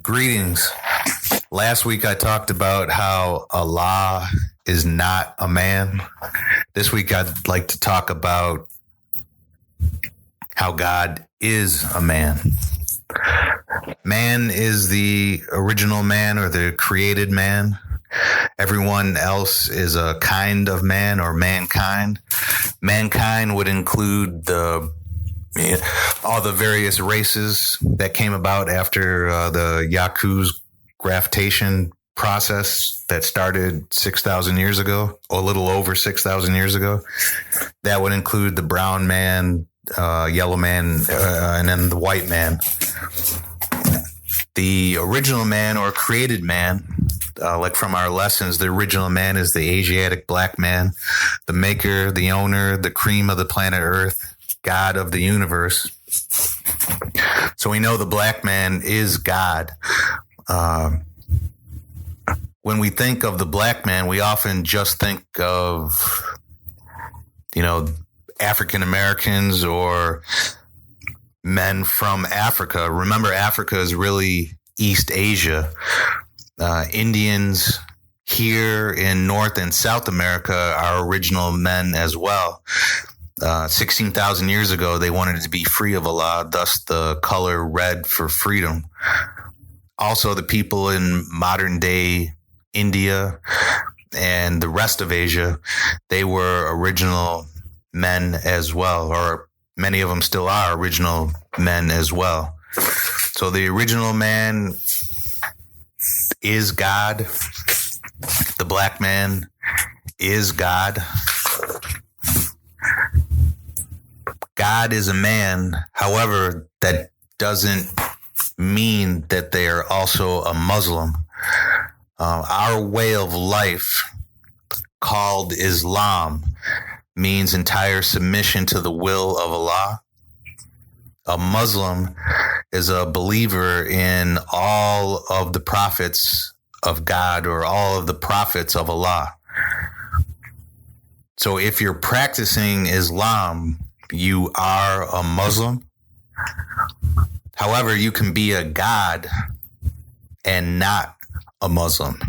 Greetings. Last week I talked about how Allah is not a man. This week I'd like to talk about how God is a man. Man is the original man or the created man. Everyone else is a kind of man or mankind. Mankind would include all the various races that came about after the Yaku's gravitation process that started 6,000 years ago, or a little over 6,000 years ago. That would include the brown man, yellow man, and then the white man. The original man or created man, like from our lessons, the original man is the Asiatic black man, the maker, the owner, the cream of the planet Earth, God of the universe. So we know the black man is God. When we think of the black man, we often just think of, African Americans or men from Africa. Remember, Africa is really East Asia. Indians here in North and South America are original men as well. 16,000 years ago, they wanted to be free of Allah, thus the color red for freedom. Also, the people in modern day India and the rest of Asia, they were original men as well, or many of them still are original men as well. So the original man is God. The black man is God. God is a man. However, that doesn't mean that they are also a Muslim. Our way of life, called Islam, means entire submission to the will of Allah. A Muslim is a believer in all of the prophets of God or all of the prophets of Allah. So if you're practicing Islam, you are a Muslim. However, you can be a God and not a Muslim.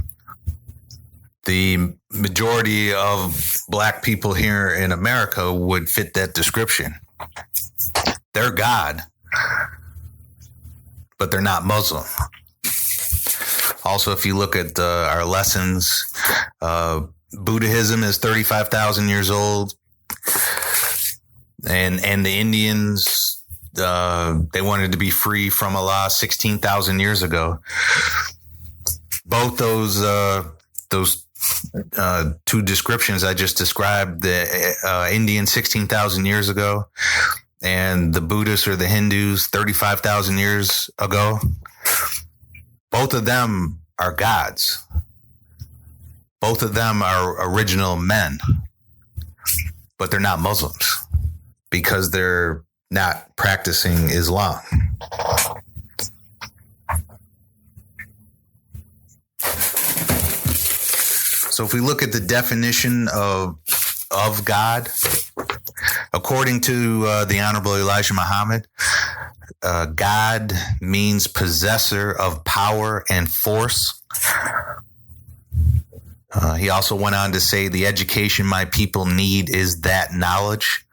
The majority of black people here in America would fit that description. They're God, but they're not Muslim. Also, if you look at our lessons, Buddhism is 35,000 years old. And the Indians, they wanted to be free from Allah 16,000 years ago. Both those two descriptions I just described, the Indian 16,000 years ago and the Buddhists or the Hindus 35,000 years ago, both of them are gods. Both of them are original men, but they're not Muslims because they're not practicing Islam. So if we look at the definition of God, according to the Honorable Elijah Muhammad, God means possessor of power and force. He also went on to say, the education my people need is that knowledge,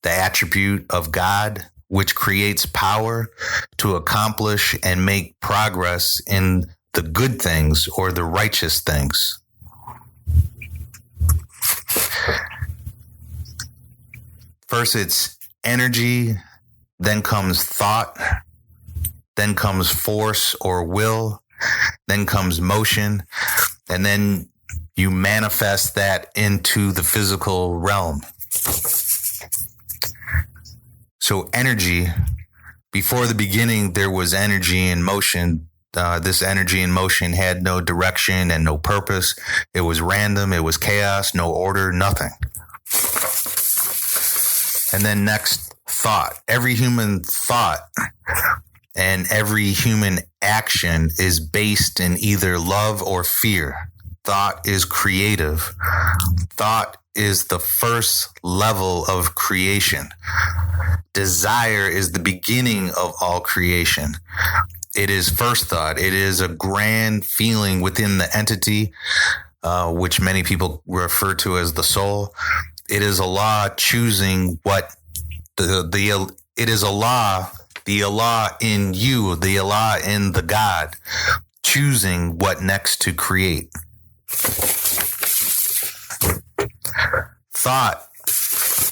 the attribute of God, which creates power to accomplish and make progress in the good things or the righteous things. First, it's energy, then comes thought, then comes force or will, then comes motion, and then you manifest that into the physical realm. So energy, before the beginning, there was energy in motion. This energy in motion had no direction and no purpose. It was random. It was chaos, no order, nothing. And then next, thought. Every human thought and every human action is based in either love or fear. Thought is creative. Thought is the first level of creation. Desire is the beginning of all creation. It is first thought. It is a grand feeling within the entity, which many people refer to as the soul. It is Allah choosing what it is Allah, the Allah in you, the Allah in the God, choosing what next to create. Thought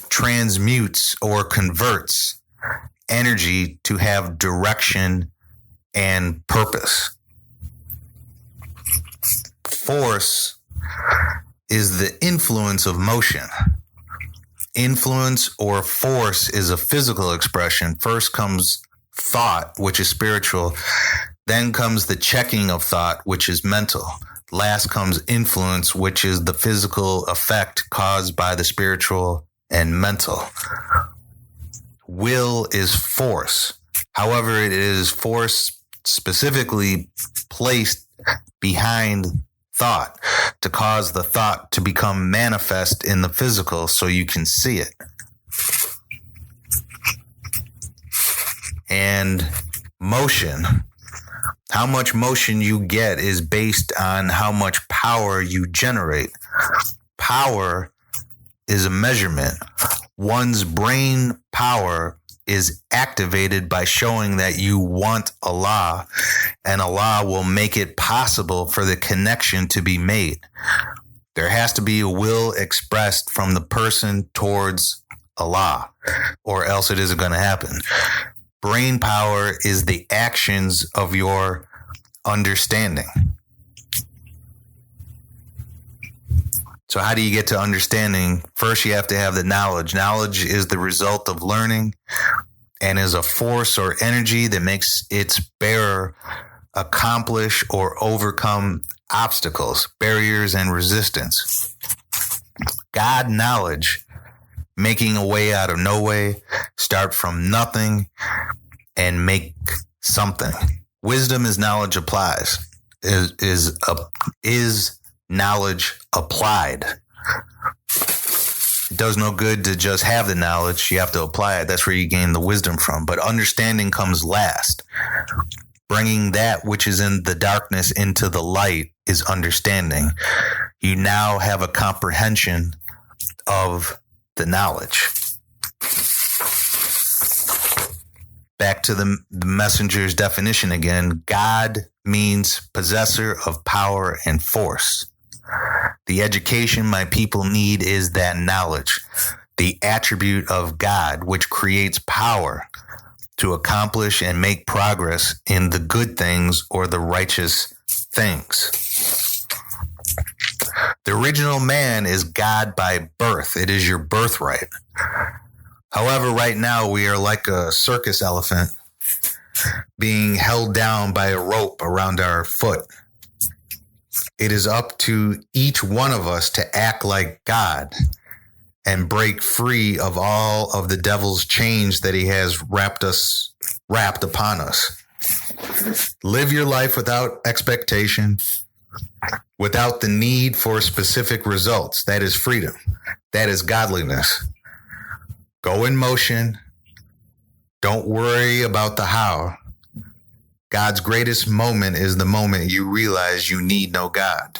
transmutes or converts energy to have direction and purpose. Force is the influence of motion. Influence or force is a physical expression. First comes thought, which is spiritual. Then comes the checking of thought, which is mental. Last comes influence, which is the physical effect caused by the spiritual and mental. Will is force. However, it is force specifically placed behind thought to cause the thought to become manifest in the physical so you can see it. And motion, how much motion you get is based on how much power you generate. Power is a measurement. One's brain power is activated by showing that you want Allah, and Allah will make it possible for the connection to be made. There has to be a will expressed from the person towards Allah, or else it isn't going to happen. Brain power is the actions of your understanding. So how do you get to understanding? First, you have to have the knowledge. Knowledge is the result of learning and is a force or energy that makes its bearer accomplish or overcome obstacles, barriers, and resistance. God knowledge, making a way out of no way, start from nothing and make something. Wisdom is knowledge applies, is knowledge applied. It does no good to just have the knowledge. You have to apply it. That's where you gain the wisdom from. But understanding comes last. Bringing that which is in the darkness into the light is understanding. You now have a comprehension of the knowledge. Back to the messenger's definition again. God means possessor of power and force. The education my people need is that knowledge, the attribute of God, which creates power to accomplish and make progress in the good things or the righteous things. The original man is God by birth. It is your birthright. However, right now we are like a circus elephant being held down by a rope around our foot. It is up to each one of us to act like God and break free of all of the devil's chains that he has wrapped upon us. Live your life without expectation, without the need for specific results. That is freedom. That is godliness. Go in motion. Don't worry about the how. God's greatest moment is the moment you realize you need no God.